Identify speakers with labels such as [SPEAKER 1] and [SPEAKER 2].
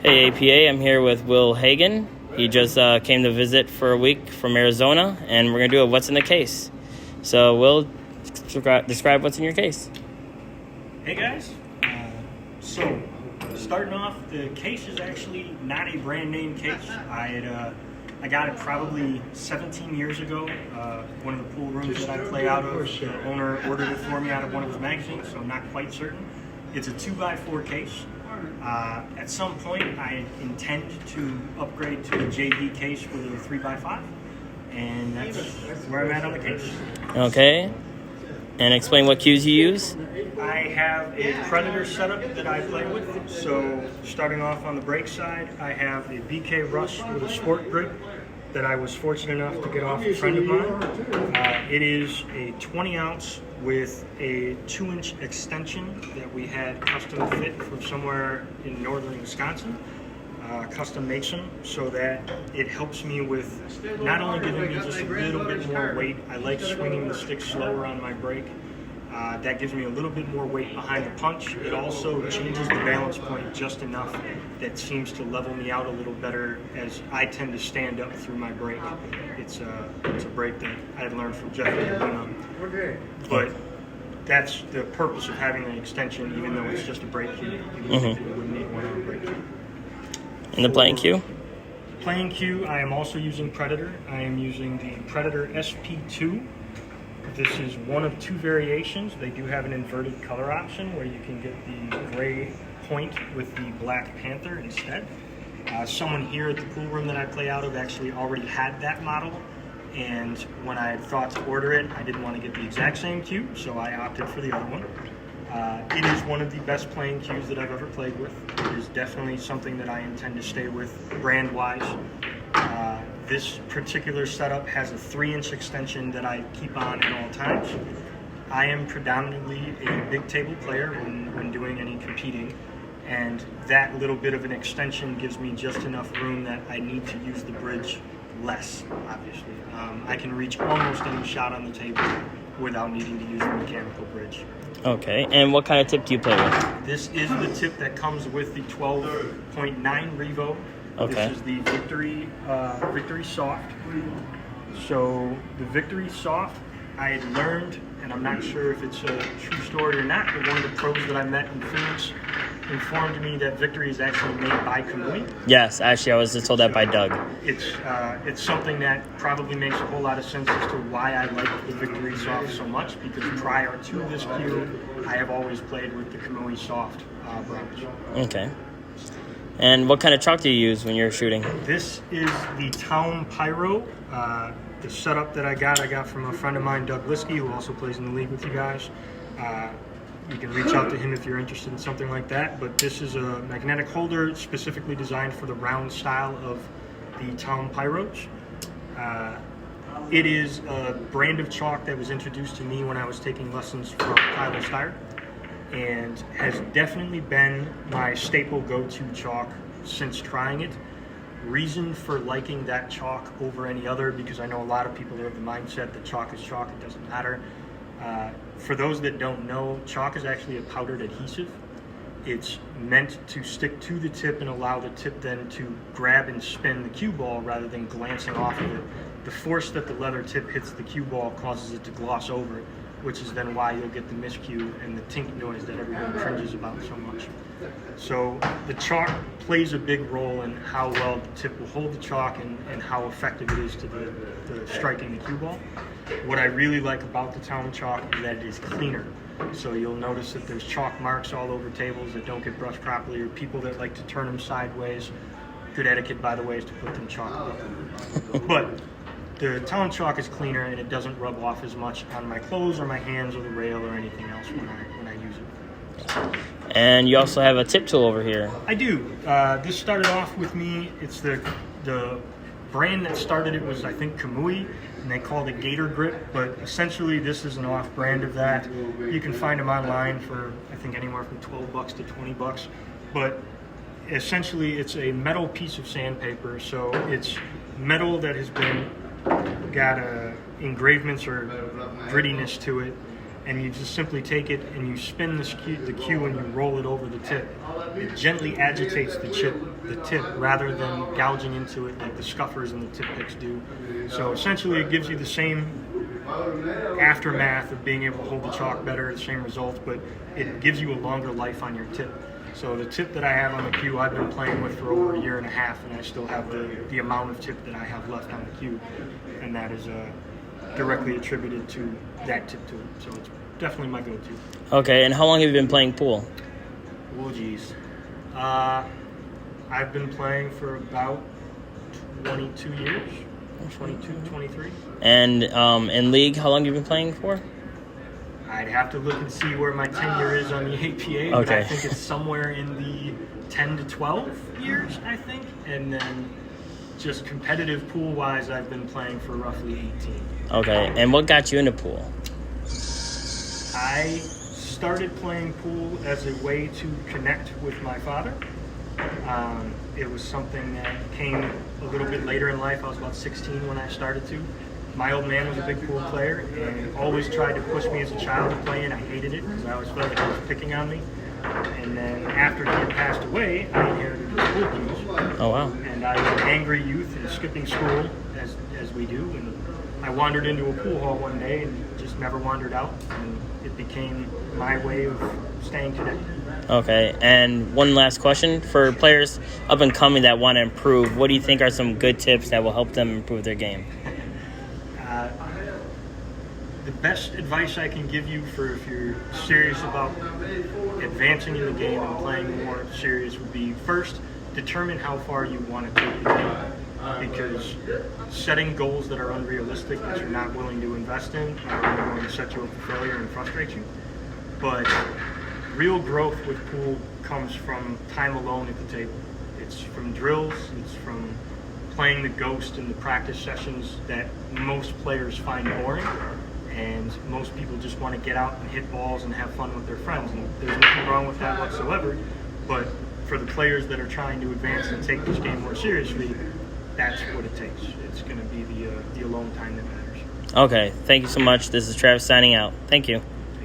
[SPEAKER 1] Hey APA, I'm here with Will Hagen. He just came to visit for a week from Arizona, and we're going to do a What's in the Case. So Will, describe what's in your case.
[SPEAKER 2] Hey guys, so starting off, the case is actually not a brand name case. I got it probably 17 years ago. One of the pool rooms that I play out of, the owner ordered it for me out of one of his magazines, so I'm not quite certain. It's a 2x4 case. At some point, I intend to upgrade to a JV case with a 3x5, and that's where I'm at on the case.
[SPEAKER 1] Okay. And explain what cues you use.
[SPEAKER 2] I have a Predator setup that I play with. So starting off on the brake side, I have a BK Rush with a sport grip that I was fortunate enough to get off a friend of mine. It is a 20 ounce with a 2-inch extension that we had custom fit from somewhere in northern Wisconsin. Custom makes them so that it helps me with not only giving me just a little bit more weight. I like swinging the stick slower on my brake. That gives me a little bit more weight behind the punch. It also changes the balance point just enough that seems to level me out a little better as I tend to stand up through my brake. It's a brake that I had learned from Jeffrey Luna. But that's the purpose of having an extension, even though it's just a brake cue. You wouldn't need one on a brake cue.
[SPEAKER 1] And the playing cue?
[SPEAKER 2] Playing cue, I am also using Predator. I am using the Predator SP2. This is one of two variations. They do have an inverted color option where you can get the gray point with the Black Panther instead. Someone here at the pool room that I play out of actually already had that model, and when I had thought to order it, I didn't want to get the exact same cue, so I opted for the other one. It is one of the best playing cues that I've ever played with. It is definitely something that I intend to stay with brand-wise. This particular setup has a 3-inch extension that I keep on at all times. I am predominantly a big table player when doing any competing, and that little bit of an extension gives me just enough room that I need to use the bridge less, obviously. I can reach almost any shot on the table without needing to use the mechanical bridge.
[SPEAKER 1] Okay, and what kind of tip do you play with?
[SPEAKER 2] This is the tip that comes with the 12.9 Revo.
[SPEAKER 1] Okay.
[SPEAKER 2] This is the Victory Soft. So the Victory Soft, I had learned, and I'm not sure if it's a true story or not, but one of the pros that I met in Phoenix informed me that Victory is actually made by Kamui.
[SPEAKER 1] Yes, actually I was just told that by Doug.
[SPEAKER 2] It's something that probably makes a whole lot of sense as to why I like the Victory Soft so much, because prior to this cue, I have always played with the Kamui Soft branch.
[SPEAKER 1] Okay. And what kind of chalk do you use when you're shooting?
[SPEAKER 2] This is the Town Pyro. The setup that I got from a friend of mine, Doug Liskey, who also plays in the league with you guys. You can reach out to him if you're interested in something like that. But this is a magnetic holder specifically designed for the round style of the Town Pyros. It is a brand of chalk that was introduced to me when I was taking lessons from Tyler Steyer, and has definitely been my staple go-to chalk since trying it. Reason for liking that chalk over any other, because I know a lot of people are of the mindset that chalk is chalk, it doesn't matter. For those that don't know, chalk is actually a powdered adhesive. It's meant to stick to the tip and allow the tip then to grab and spin the cue ball rather than glancing off of it. The force that the leather tip hits the cue ball causes it to gloss over it, which is then why you'll get the miscue and the tink noise that everyone cringes about so much. So the chalk plays a big role in how well the tip will hold the chalk and how effective it is to the striking the cue ball. What I really like about the Town chalk is that it is cleaner. So you'll notice that there's chalk marks all over tables that don't get brushed properly, or people that like to turn them sideways. Good etiquette, by the way, is to put them chalk up. But the Town chalk is cleaner, and it doesn't rub off as much on my clothes or my hands or the rail or anything else when I use it.
[SPEAKER 1] And you also have a tip tool over here.
[SPEAKER 2] I do. This started off with me. It's the brand that started it was, I think, Kamui, and they called it Gator Grip, but essentially this is an off-brand of that. You can find them online for, I think, anywhere from $12 to $20, but essentially it's a metal piece of sandpaper, so it's metal that has been got engravements or grittiness to it, and you just simply take it and you spin the cue and you roll it over the tip. It gently agitates the chip the tip rather than gouging into it like the scuffers and the tip picks do. So essentially it gives you the same aftermath of being able to hold the chalk better, the same results, but it gives you a longer life on your tip. So the tip that I have on the cue, I've been playing with for over a year and a half, and I still have the amount of tip that I have left on the cue, and that is directly attributed to that tip tool. So it's definitely my go-to.
[SPEAKER 1] Okay, and how long have you been playing pool?
[SPEAKER 2] Oh, geez. I've been playing for about 22 years, 22, 23.
[SPEAKER 1] And in league, how long have you been playing for?
[SPEAKER 2] I'd have to look and see where my tenure is on the APA, but
[SPEAKER 1] Okay.
[SPEAKER 2] I think it's somewhere in the 10 to 12 years, I think. And then just competitive pool-wise, I've been playing for roughly 18.
[SPEAKER 1] Okay, and what got you into pool?
[SPEAKER 2] I started playing pool as a way to connect with my father. It was something that came a little bit later in life. I was about 16 when I started to. My old man was a big pool player and always tried to push me as a child to play, and I hated it because I always felt like he was picking on me. And then after he had passed away, I inherited his pool cues.
[SPEAKER 1] Oh, wow.
[SPEAKER 2] And I was an angry youth and skipping school, as we do. And I wandered into a pool hall one day and just never wandered out. And it became my way of staying today.
[SPEAKER 1] Okay, and one last question. For players up and coming that want to improve, what do you think are some good tips that will help them improve their game?
[SPEAKER 2] The best advice I can give you for if you're serious about advancing in the game and playing more serious would be, first, determine how far you want to take the game. Because setting goals that are unrealistic, that you're not willing to invest in, are only going to set you up for failure and frustrate you. But real growth with pool comes from time alone at the table. It's from drills, it's from playing the ghost in the practice sessions that most players find boring. And most people just want to get out and hit balls and have fun with their friends. And there's nothing wrong with that whatsoever. But for the players that are trying to advance and take this game more seriously, that's what it takes. It's going to be the alone time that matters.
[SPEAKER 1] Okay, thank you so much. This is Travis signing out. Thank you.